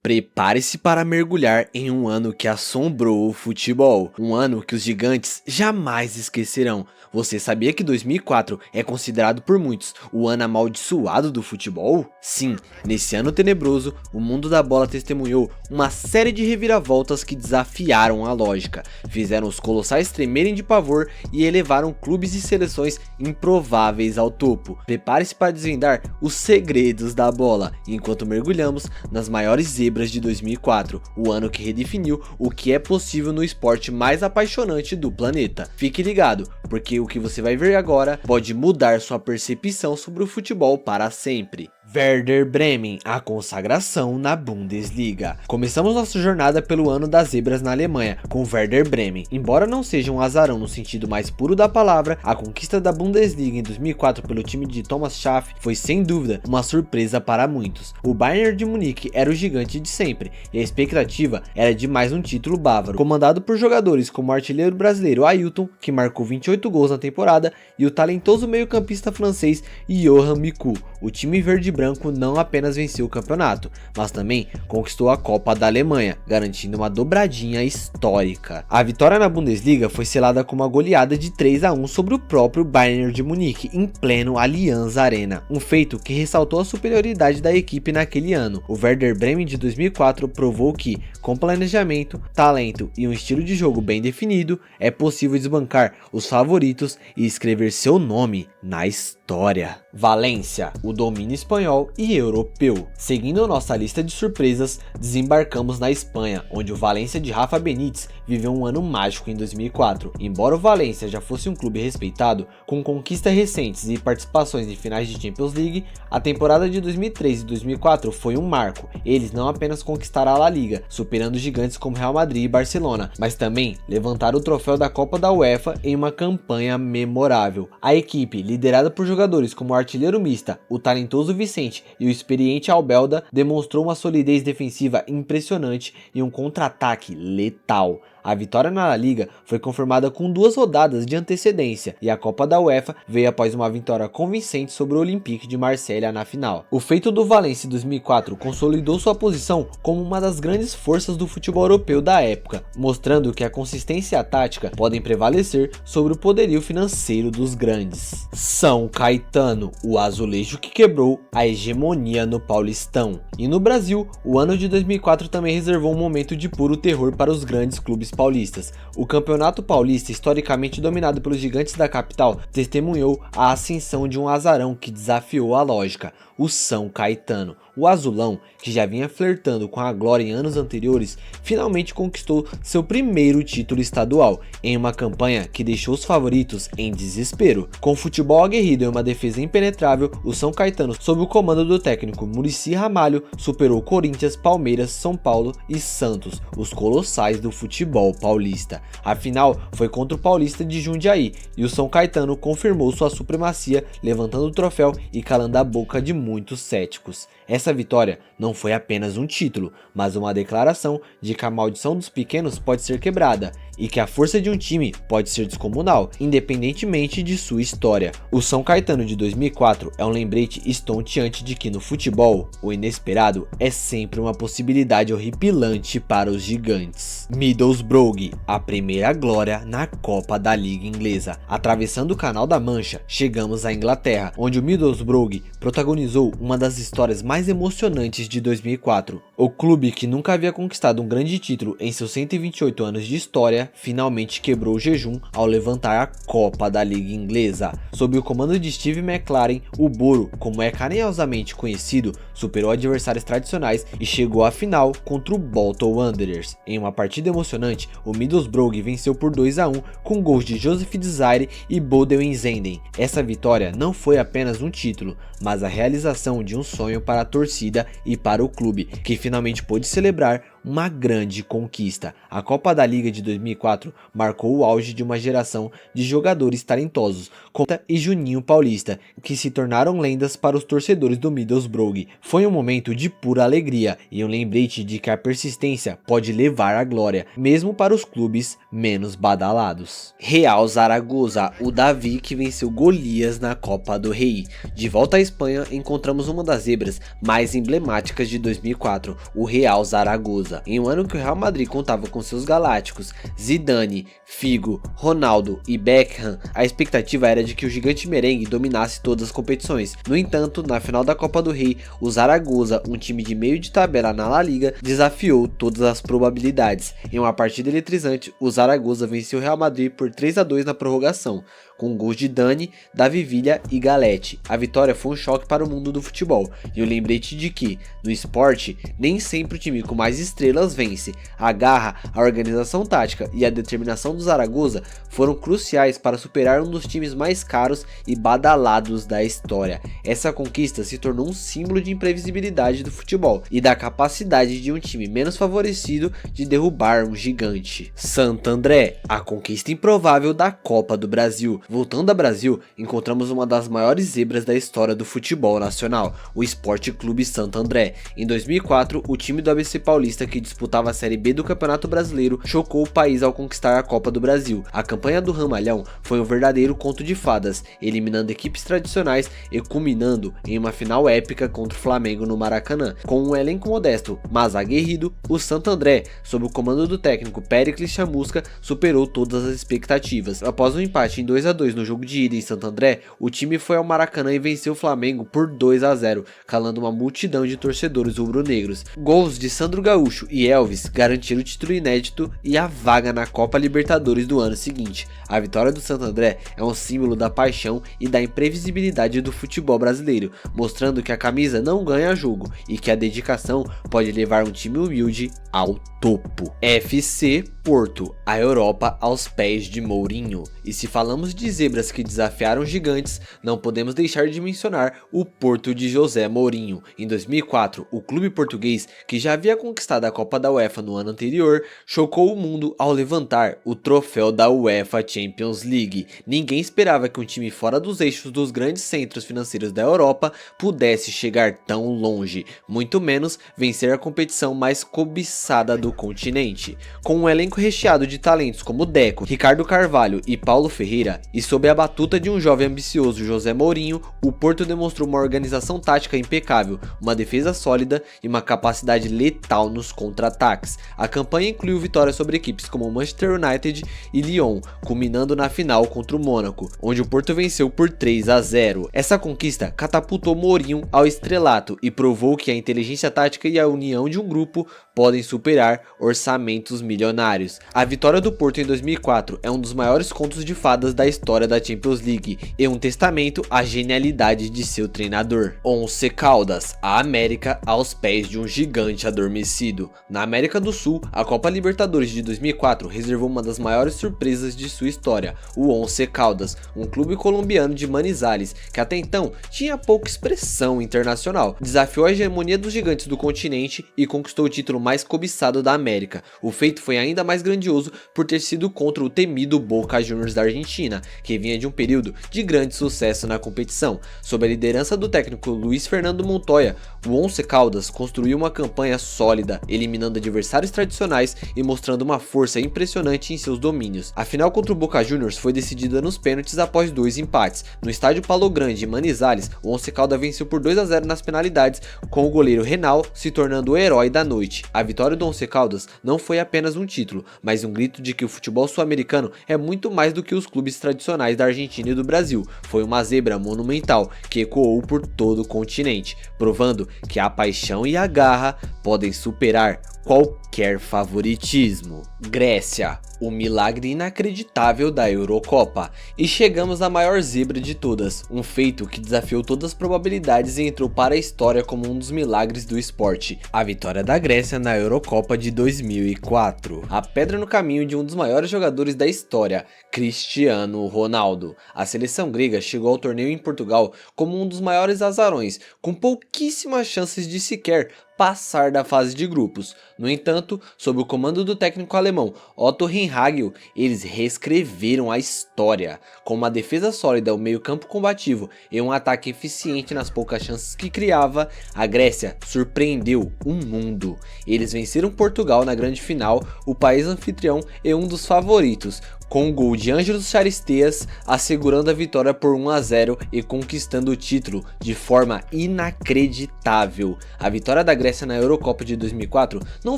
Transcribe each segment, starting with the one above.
Prepare-se para mergulhar em um ano que assombrou o futebol, um ano que os gigantes jamais esquecerão. Você sabia que 2004 é considerado por muitos o ano amaldiçoado do futebol? Sim, nesse ano tenebroso, o mundo da bola testemunhou uma série de reviravoltas que desafiaram a lógica, fizeram os colossais tremerem de pavor e elevaram clubes e seleções improváveis ao topo. Prepare-se para desvendar os segredos da bola, enquanto mergulhamos nas maiores zebras de 2004, o ano que redefiniu o que é possível no esporte mais apaixonante do planeta. Fique ligado, porque o que você vai ver agora pode mudar sua percepção sobre o futebol para sempre. Werder Bremen, a consagração na Bundesliga. Começamos nossa jornada pelo ano das zebras na Alemanha, com Werder Bremen. Embora não seja um azarão no sentido mais puro da palavra, a conquista da Bundesliga em 2004 pelo time de Thomas Schaff foi sem dúvida uma surpresa para muitos. O Bayern de Munique era o gigante de sempre, e a expectativa era de mais um título bávaro, comandado por jogadores como o artilheiro brasileiro Ailton, que marcou 28 gols na temporada, e o talentoso meio-campista francês Johan Miku. O time verde branco não apenas venceu o campeonato, mas também conquistou a Copa da Alemanha, garantindo uma dobradinha histórica. A vitória na Bundesliga foi selada com uma goleada de 3-1 sobre o próprio Bayern de Munique, em pleno Allianz Arena, um feito que ressaltou a superioridade da equipe naquele ano. O Werder Bremen de 2004 provou que, com planejamento, talento e um estilo de jogo bem definido, é possível desbancar os favoritos e escrever seu nome na história. Valência, o domínio espanhol e europeu. Seguindo nossa lista de surpresas, desembarcamos na Espanha, onde o Valência de Rafa Benítez viveu um ano mágico em 2004. Embora o Valência já fosse um clube respeitado, com conquistas recentes e participações em finais de Champions League, a temporada de 2003 e 2004 foi um marco. Eles não apenas conquistaram a La Liga, superando gigantes como Real Madrid e Barcelona, mas também levantaram o troféu da Copa da UEFA em uma campanha memorável. A equipe, liderada por jogadores como o artilheiro mista, o talentoso Vicente e o experiente Albelda, demonstrou uma solidez defensiva impressionante e um contra-ataque letal. A vitória na La Liga foi confirmada com 2 rodadas de antecedência, e a Copa da UEFA veio após uma vitória convincente sobre o Olympique de Marselha na final. O feito do Valência em 2004 consolidou sua posição como uma das grandes forças do futebol europeu da época, mostrando que a consistência e a tática podem prevalecer sobre o poderio financeiro dos grandes. São Caetano, o azulejo que quebrou a hegemonia no Paulistão. E no Brasil, o ano de 2004 também reservou um momento de puro terror para os grandes clubes paulistas. O Campeonato Paulista, historicamente dominado pelos gigantes da capital, testemunhou a ascensão de um azarão que desafiou a lógica, o São Caetano. O azulão, que já vinha flertando com a glória em anos anteriores, finalmente conquistou seu primeiro título estadual, em uma campanha que deixou os favoritos em desespero. Com futebol aguerrido e uma defesa impenetrável, o São Caetano, sob o comando do técnico Muricy Ramalho, superou Corinthians, Palmeiras, São Paulo e Santos, os colossais do futebol paulista. A final foi contra o Paulista de Jundiaí, e o São Caetano confirmou sua supremacia, levantando o troféu e calando a boca de muitos céticos. Essa vitória não foi apenas um título, mas uma declaração de que a maldição dos pequenos pode ser quebrada e que a força de um time pode ser descomunal, independentemente de sua história. O São Caetano de 2004 é um lembrete estonteante de que no futebol, o inesperado é sempre uma possibilidade horripilante para os gigantes. Middlesbrough, a primeira glória na Copa da Liga Inglesa. Atravessando o Canal da Mancha, chegamos à Inglaterra, onde o Middlesbrough protagonizou uma das histórias mais emocionantes de 2004. O clube, que nunca havia conquistado um grande título em seus 128 anos de história, finalmente quebrou o jejum ao levantar a Copa da Liga Inglesa. Sob o comando de Steve McClaren, o Boro, como é carinhosamente conhecido, superou adversários tradicionais e chegou à final contra o Bolton Wanderers. Em uma partida emocionante, o Middlesbrough venceu por 2-1 com gols de Joseph Desire e Bodil Zenden. Essa vitória não foi apenas um título, mas a realização de um sonho para a torcida e para o clube, que finalmente pôde celebrar uma grande conquista. A Copa da Liga de 2004 marcou o auge de uma geração de jogadores talentosos, como Conta e Juninho Paulista, que se tornaram lendas para os torcedores do Middlesbrough. Foi um momento de pura alegria e um lembrete de que a persistência pode levar à glória, mesmo para os clubes menos badalados. Real Zaragoza, o Davi que venceu Golias na Copa do Rei. De volta à Espanha, encontramos uma das zebras mais emblemáticas de 2004, o Real Zaragoza. Em um ano que o Real Madrid contava com seus galácticos Zidane, Figo, Ronaldo e Beckham, a expectativa era de que o gigante merengue dominasse todas as competições. No entanto, na final da Copa do Rei, o Zaragoza, um time de meio de tabela na La Liga, desafiou todas as probabilidades. Em uma partida eletrizante, o Zaragoza venceu o Real Madrid por 3-2 na prorrogação, com gols de Dani, Davi Villa e Galete. A vitória foi um choque para o mundo do futebol e o lembrete de que, no esporte, nem sempre o time com mais estrelas vence. A garra, a organização tática e a determinação do Zaragoza foram cruciais para superar um dos times mais caros e badalados da história. Essa conquista se tornou um símbolo de imprevisibilidade do futebol e da capacidade de um time menos favorecido de derrubar um gigante. Santo André, a conquista improvável da Copa do Brasil. Voltando ao Brasil, encontramos uma das maiores zebras da história do futebol nacional, o Sport Clube Santo André. Em 2004, o time do ABC Paulista, que disputava a Série B do Campeonato Brasileiro, chocou o país ao conquistar a Copa do Brasil. A campanha do Ramalhão foi um verdadeiro conto de fadas, eliminando equipes tradicionais e culminando em uma final épica contra o Flamengo no Maracanã. Com um elenco modesto, mas aguerrido, o Santo André, sob o comando do técnico Péricles Chamusca, superou todas as expectativas. Após um empate em 2-2 no jogo de ida em Santo André, o time foi ao Maracanã e venceu o Flamengo por 2-0, calando uma multidão de torcedores rubro-negros. Gols de Sandro Gaúcho e Elvis garantiram o título inédito e a vaga na Copa Libertadores do ano seguinte. A vitória do Santo André é um símbolo da paixão e da imprevisibilidade do futebol brasileiro, mostrando que a camisa não ganha jogo e que a dedicação pode levar um time humilde ao topo. FC Porto, a Europa aos pés de Mourinho. E se falamos de zebras que desafiaram gigantes, não podemos deixar de mencionar o Porto de José Mourinho. Em 2004, o clube português, que já havia conquistado a Copa da UEFA no ano anterior, chocou o mundo ao levantar o troféu da UEFA Champions League. Ninguém esperava que um time fora dos eixos dos grandes centros financeiros da Europa pudesse chegar tão longe, muito menos vencer a competição mais cobiçada do continente. Com um elenco recheado de talentos como Deco, Ricardo Carvalho e Paulo Ferreira, e sob a batuta de um jovem ambicioso José Mourinho, o Porto demonstrou uma organização tática impecável, uma defesa sólida e uma capacidade letal nos contra-ataques. A campanha incluiu vitórias sobre equipes como Manchester United e Lyon, culminando na final contra o Mônaco, onde o Porto venceu por 3-0. Essa conquista catapultou Mourinho ao estrelato e provou que a inteligência tática e a união de um grupo podem superar orçamentos milionários. A vitória do Porto em 2004 é um dos maiores contos de fadas da história da Champions League e um testamento à genialidade de seu treinador. Once Caldas, a América aos pés de um gigante adormecido. Na América do Sul, a Copa Libertadores de 2004 reservou uma das maiores surpresas de sua história, o Once Caldas, um clube colombiano de Manizales, que até então tinha pouca expressão internacional. Desafiou a hegemonia dos gigantes do continente e conquistou o título mais cobiçado da América. O feito foi ainda mais grandioso por ter sido contra o temido Boca Juniors da Argentina, que vinha de um período de grande sucesso na competição. Sob a liderança do técnico Luiz Fernando Montoya, o Once Caldas construiu uma campanha sólida, eliminando adversários tradicionais e mostrando uma força impressionante em seus domínios. A final contra o Boca Juniors foi decidida nos pênaltis após 2 empates. No estádio Palo Grande, em Manizales, o Once Caldas venceu por 2-0 nas penalidades, com o goleiro Renal se tornando o herói da noite. A vitória do Once Caldas não foi apenas um título, mas um grito de que o futebol sul-americano é muito mais do que os clubes tradicionais da Argentina e do Brasil. Foi uma zebra monumental que ecoou por todo o continente, provando que a paixão e a garra podem superar qualquer favoritismo. Grécia, o milagre inacreditável da Eurocopa. E chegamos à maior zebra de todas, um feito que desafiou todas as probabilidades e entrou para a história como um dos milagres do esporte, a vitória da Grécia na Eurocopa de 2004. A pedra no caminho de um dos maiores jogadores da história, Cristiano Ronaldo. A seleção grega chegou ao torneio em Portugal como um dos maiores azarões, com pouquíssimas chances de sequer passar da fase de grupos. No entanto, sob o comando do técnico alemão Otto Rehhagel, eles reescreveram a história. Com uma defesa sólida, um meio-campo combativo e um ataque eficiente nas poucas chances que criava, a Grécia surpreendeu o mundo. Eles venceram Portugal na grande final, o país anfitrião e um dos favoritos, com o gol de Ângelo Charisteas, assegurando a vitória por 1-0 e conquistando o título de forma inacreditável. A vitória da Grécia na Eurocopa de 2004 não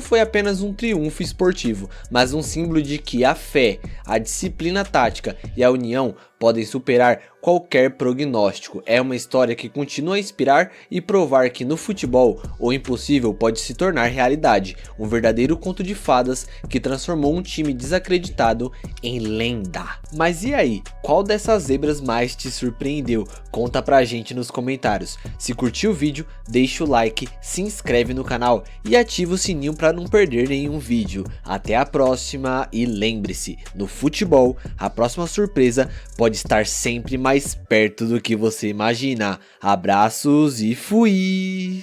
foi apenas um triunfo esportivo, mas um símbolo de que a fé, a disciplina tática e a união podem superar qualquer prognóstico. É uma história que continua a inspirar e provar que no futebol o impossível pode se tornar realidade. Um verdadeiro conto de fadas que transformou um time desacreditado em lenda. Mas e aí? Qual dessas zebras mais te surpreendeu? Conta pra gente nos comentários. Se curtiu o vídeo, deixa o like, se inscreve no canal e ativa o sininho para não perder nenhum vídeo. Até a próxima e lembre-se, no futebol, a próxima surpresa pode estar sempre mais perto do que você imagina. Abraços e fui!